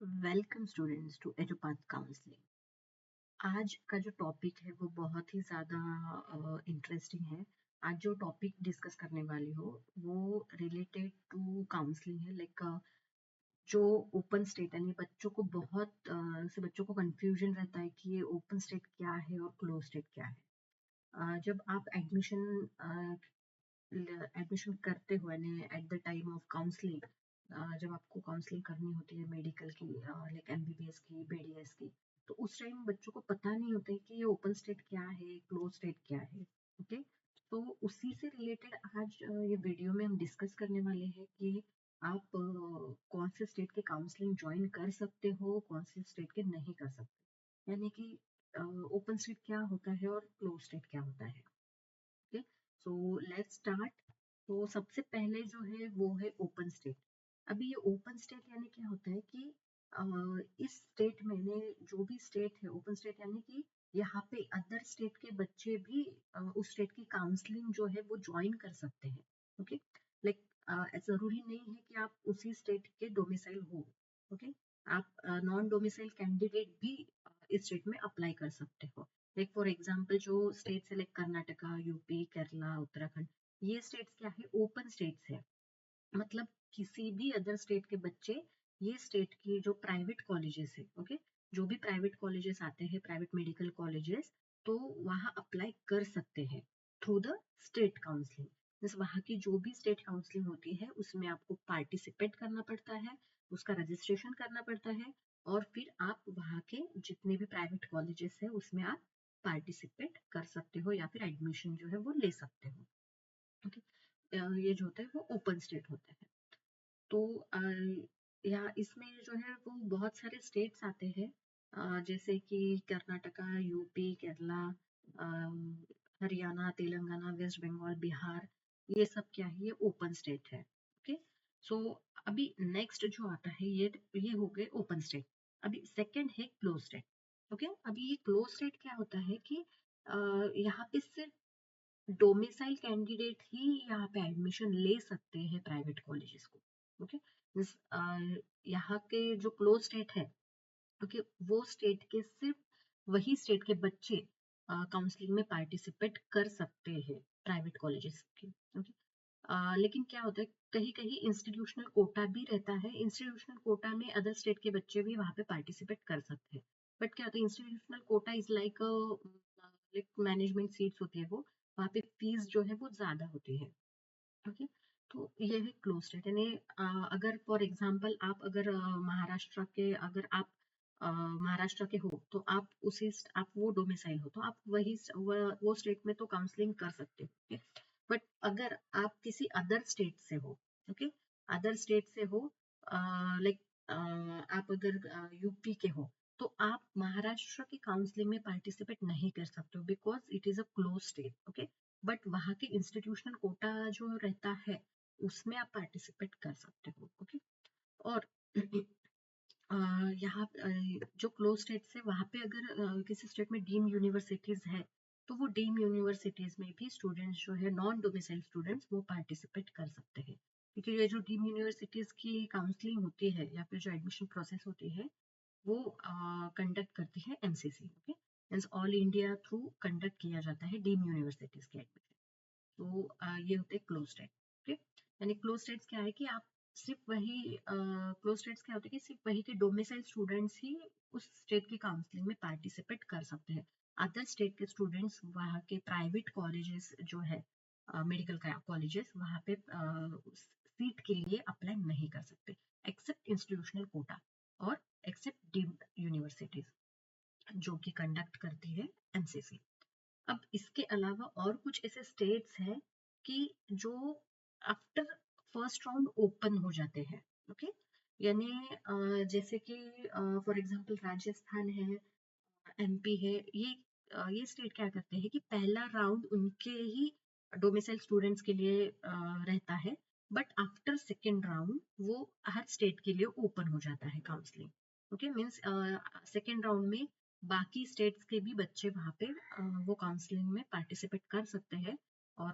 Welcome students to Edupath counselling. आज का जो टॉपिक है वो बहुत ही ज़्यादा इंटरेस्टिंग है। आज जो टॉपिक डिस्कस करने वाली हो वो रिलेटेड टू काउंसलिंग है। जो ओपन स्टेट यानी बच्चों को से बच्चों को कंफ्यूजन रहता है कि ये ओपन स्टेट क्या है और क्लोज स्टेट क्या है। जब आप एडमिशन करते हो यानी at the time of counselling, जब आपको काउंसलिंग करनी होती है मेडिकल की, लाइक एमबीबीएस की, बीडीएस की, तो उस टाइम बच्चों को पता नहीं होता है कि ये ओपन स्टेट क्या है, क्लोज स्टेट क्या है। ओके, तो उसी से रिलेटेड आज ये वीडियो में हम डिस्कस करने वाले हैं कि आप कौन से स्टेट के काउंसलिंग ज्वाइन कर सकते हो, कौन से स्टेट के नहीं कर सकते, यानी कि ओपन स्टेट क्या होता है और क्लोज स्टेट क्या होता है। Okay, so let's start. तो सबसे पहले जो है वो है ओपन स्टेट। अभी ये ओपन स्टेट यानी क्या होता है कि इस स्टेट में ने जो भी स्टेट है ओपन स्टेट यानी कि यहाँ पे अदर स्टेट के बच्चे भी उस स्टेट की काउंसलिंग जो है वो ज्वाइन कर सकते हैं। ओके, लाइक जरूरी नहीं है कि आप उसी स्टेट के डोमिसाइल हो। ओके, आप नॉन डोमिसाइल कैंडिडेट भी इस स्टेट में अप्लाई कर सकते हो। लाइक फॉर एग्जाम्पल जो स्टेट्स है लाइक कर्नाटका, यूपी, केरला, उत्तराखंड, ये स्टेट्स क्या है, ओपन स्टेट्स है। मतलब किसी भी अदर स्टेट के बच्चे ये स्टेट की जो प्राइवेट कॉलेजेस है, ओके, जो भी प्राइवेट कॉलेजेस आते हैं, प्राइवेट मेडिकल कॉलेजेस, तो वहाँ अप्लाई कर सकते हैं थ्रू द स्टेट काउंसलिंग। जैसे वहाँ की जो भी स्टेट काउंसलिंग होती है उसमें आपको पार्टिसिपेट करना पड़ता है, उसका रजिस्ट्रेशन करना पड़ता है, और फिर आप वहाँ के जितने भी प्राइवेट कॉलेजेस है उसमें आप पार्टिसिपेट कर सकते हो या फिर एडमिशन जो है वो ले सकते हो। ओके, ये जो होता है वो ओपन स्टेट होता है। तो या इसमें जो है वो बहुत सारे स्टेट्स आते हैं, जैसे कि कर्नाटका, यूपी, केरला, हरियाणा, तेलंगाना, वेस्ट बंगाल, बिहार, ये सब क्या है, ये ओपन स्टेट है। ओके, सो अभी नेक्स्ट जो आता है ये हो गए ओपन स्टेट। अभी सेकंड है क्लोज स्टेट। ओके, अभी ये क्लोज स्टेट क्या होता है कि यहाँ पे सिर्फ डोमिसाइल कैंडिडेट ही यहाँ पे एडमिशन ले सकते हैं प्राइवेट कॉलेजेस को। ओके, यहाँ के जो क्लोज स्टेट है, ओके, वो स्टेट के सिर्फ वही स्टेट के बच्चे काउंसलिंग में पार्टिसिपेट कर सकते हैं प्राइवेट कॉलेजेस के। ओके, लेकिन क्या होता है कहीं कहीं इंस्टीट्यूशनल कोटा भी रहता है। इंस्टीट्यूशनल कोटा में अदर स्टेट के बच्चे भी वहाँ पे पार्टिसिपेट कर सकते हैं। बट क्या होता है, institutional quota is like management seats होती है, वो वहाँ पे फीस जो है वो ज्यादा होती है। ओके, तो ये है क्लोज स्टेट यानी अगर फॉर एग्जांपल आप अगर महाराष्ट्र के, अगर आप महाराष्ट्र के हो तो आप आप वो डोमिसाइल हो तो आप वो स्टेट में तो काउंसलिंग कर सकते हो। बट अगर आप किसी अदर स्टेट से हो, ओके, अदर स्टेट से हो, लाइक आप अगर यूपी के हो, तो आप महाराष्ट्र की काउंसलिंग में पार्टिसिपेट नहीं कर सकते हो because it is a close state. Okay, but वहाँ के इंस्टीट्यूशनल कोटा जो रहता है उसमें आप पार्टिसिपेट कर सकते हो। ओके, और यहाँ जो क्लोज स्टेट्स है वहाँ पे अगर किसी स्टेट में डीम यूनिवर्सिटीज है तो वो डीम यूनिवर्सिटीज में भी स्टूडेंट्स जो है नॉन डोमिसाइल स्टूडेंट्स वो पार्टिसिपेट कर सकते हैं, क्योंकि ये जो डीम यूनिवर्सिटीज की काउंसलिंग होती है या फिर जो एडमिशन प्रोसेस होती है वो कंडक्ट करती है MCC. Okay, means all India through conduct किया जाता है डीम यूनिवर्सिटीज के एडमिशन। तो ये होते हैं क्लोज स्टेट। ओके, यानी क्लोज स्टेट्स क्या है कि आप सिर्फ वही क्लोज स्टेट्स क्या होते हैं कि सिर्फ वही के डोमिसाइल स्टूडेंट्स ही उस स्टेट की काउंसलिंग में पार्टिसिपेट कर सकते हैं। अदर स्टेट के स्टूडेंट्स वहाँ के प्राइवेट कॉलेजेस जो है, मेडिकल कॉलेजेस, वहाँ पे सीट के लिए अप्लाई नहीं कर सकते एक्सेप्ट इंस्टीट्यूशनल कोटा और एक्सेप्ट डीम्ड यूनिवर्सिटीज जो कि कंडक्ट करती है एमसीसी। अब इसके अलावा और कुछ ऐसे स्टेट्स हैं कि जो आफ्टर फर्स्ट राउंड ओपन हो जाते हैं। ओके, यानी जैसे कि फॉर एग्जांपल राजस्थान है, एमपी है, ये स्टेट क्या करते हैं कि पहला राउंड उनके ही डोमिसाइल स्टूडेंट्स के लिए रहता है, बट आफ्टर सेकेंड राउंड वो हर स्टेट के लिए ओपन हो जाता है counselling. Okay, means second round में बाकी स्टेट्स के भी बच्चे वहाँ पे वो काउंसलिंग में पार्टिसिपेट कर सकते हैं और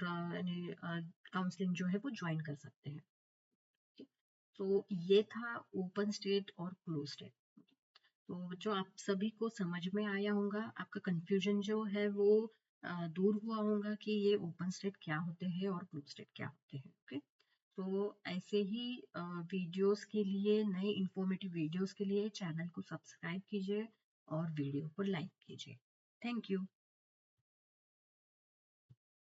काउंसलिंग जो है वो ज्वाइन कर सकते हैं। तो ये था ओपन स्टेट और क्लोज स्टेट। तो बच्चों आप सभी को समझ में आया होगा, आपका कंफ्यूजन जो है वो दूर हुआ होगा कि ये ओपन स्टेट क्या होते हैं और क्लोज स्टेट क्या होते हैं। ओके, तो ऐसे ही वीडियोस के लिए, नए इंफॉर्मेटिव वीडियोस के लिए चैनल को सब्सक्राइब कीजिए और वीडियो को लाइक कीजिए। Thank you.